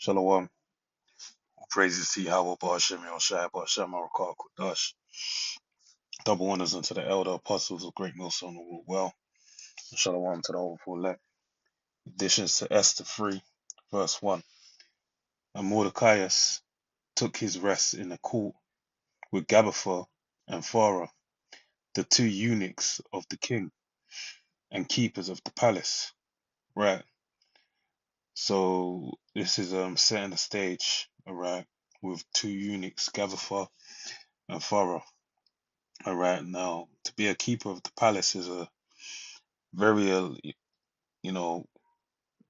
Shalom. Praises to Yahweh Ba'ashem Yahushua Ba'ashem Arakah Kudash. Double honors unto the elder apostles of Great Millstone who rule well. And Shalom to the overflow elect. Additions to Esther 3, verse 1. And Mordecai took his rest in the court with Gabitha and Pharaoh, the two eunuchs of the king and keepers of the palace. Right. So this is setting the stage, alright, with two eunuchs, Gabitha and Pharaoh. All right, now to be a keeper of the palace is a very, you know,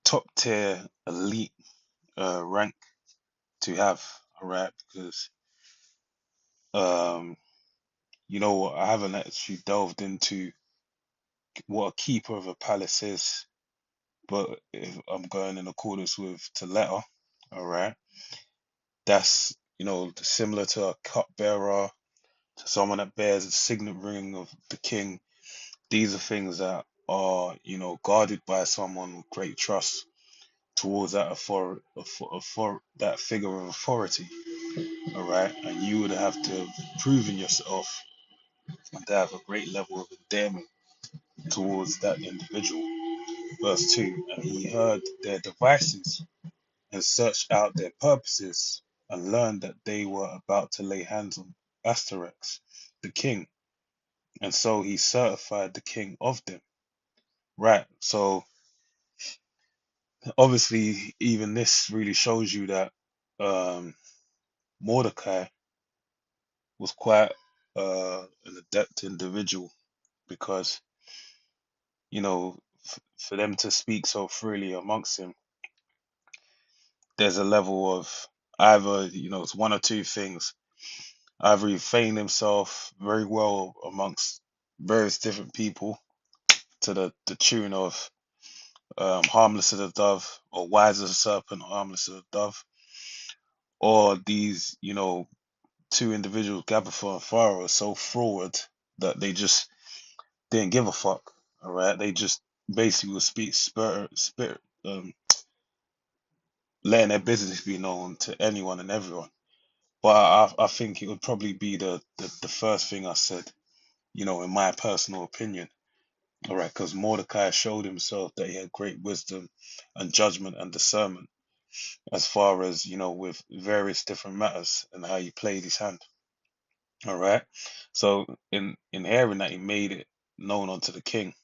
top tier elite rank to have. All right, because um, I haven't actually delved into what a keeper of a palace is, but if I'm going in accordance with the letter, all right, that's similar to a cupbearer, to someone that bears the signet ring of the king. These are things that are, guarded by someone with great trust towards that that figure of authority, all right, and you would have to have proven yourself and to have a great level of endearment towards that individual. Verse 2, and he heard their devices and searched out their purposes and learned that they were about to lay hands on Asterex, the king, and so he certified the king of them. Right, so obviously even this really shows you that Mordecai was quite an adept individual because for them to speak so freely amongst him, there's a level of either it's one or two things. Either he feigned himself very well amongst various different people to the tune of harmless as a dove, or wise as a serpent, harmless as a dove, or these two individuals, Gabitha and Pharaoh, are so forward that they just didn't give a fuck. All right, they just basically would speak spirit, letting their business be known to anyone and everyone. But I think it would probably be the first thing I said, in my personal opinion. All right, because Mordecai showed himself that he had great wisdom and judgment and discernment as far as with various different matters and how he played his hand. All right, so in hearing that, he made it known unto the king.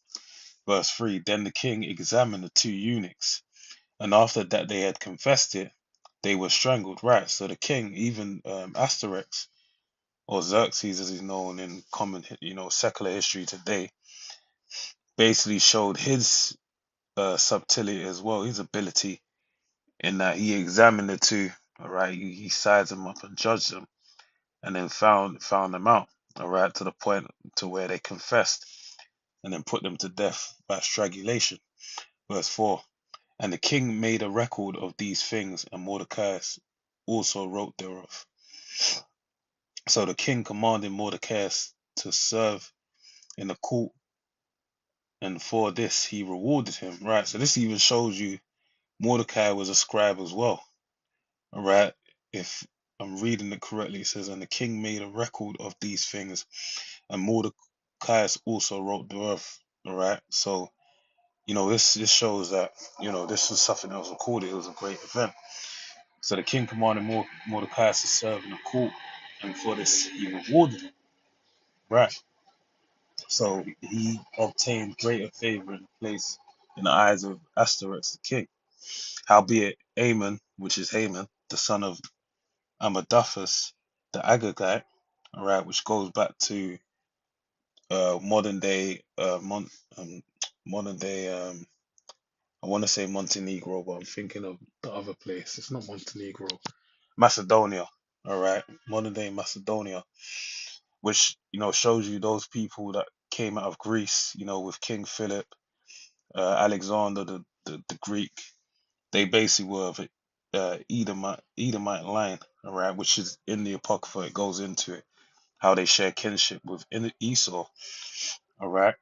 Verse 3, then the king examined the two eunuchs, and after that they had confessed it, they were strangled. Right, so the king, even Asterix, or Xerxes as he's known in common, secular history today, basically showed his subtlety as well, his ability, in that he examined the two. All right, he sized them up and judged them, and then found them out. All right, to the point to where they confessed, and then put them to death by strangulation. Verse 4. And the king made a record of these things, and Mordecai also wrote thereof. So the king commanded Mordecai to serve in the court, and for this he rewarded him. Right, so this even shows you Mordecai was a scribe as well. All right, if I'm reading it correctly, it says, and the king made a record of these things, and Mordecai also wrote thereof. All right, so this shows that this was something that was recorded. It was a great event. So the king commanded Mordecai to serve in the court, and for this he rewarded him. Right. So he obtained greater favor and place in the eyes of Asterox the king. Howbeit Ammon, which is Haman, the son of Amadephus the Agagite, all right, which goes back to modern day modern day I want to say Montenegro, but I'm thinking of the other place. It's not Montenegro. Macedonia. All right, modern day Macedonia, which shows you those people that came out of Greece, with King Philip, Alexander the Greek. They basically were of Edomite line, all right, which is in the Apocrypha. It goes into it how they share kinship with Esau, all right,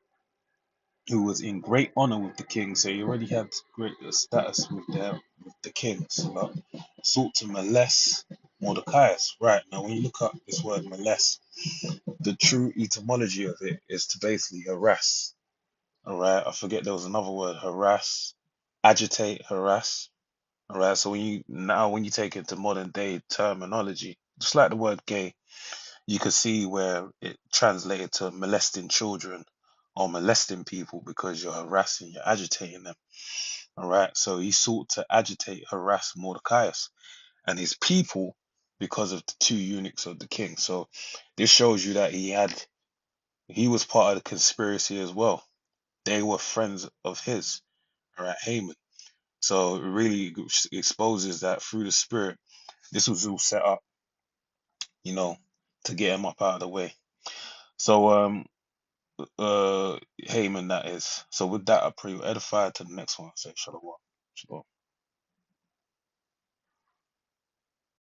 who was in great honor with the king. So he already had great status with the kings, sought to molest Mordecai. Right, now when you look up this word molest, the true etymology of it is to basically harass. All right, I forget there was another word, harass, agitate, harass. All right, so when you take it to modern day terminology, just like the word gay, you could see where it translated to molesting children or molesting people because you're harassing, you're agitating them. All right, so he sought to agitate, harass Mordecai and his people because of the two eunuchs of the king. So this shows you that he was part of the conspiracy as well. They were friends of his, all right, Haman. So it really exposes that through the spirit, this was all set up, you know, to get him up out of the way. So Haman, that is. So with that, I pray you edify to the next one. Say shalom. Shalom.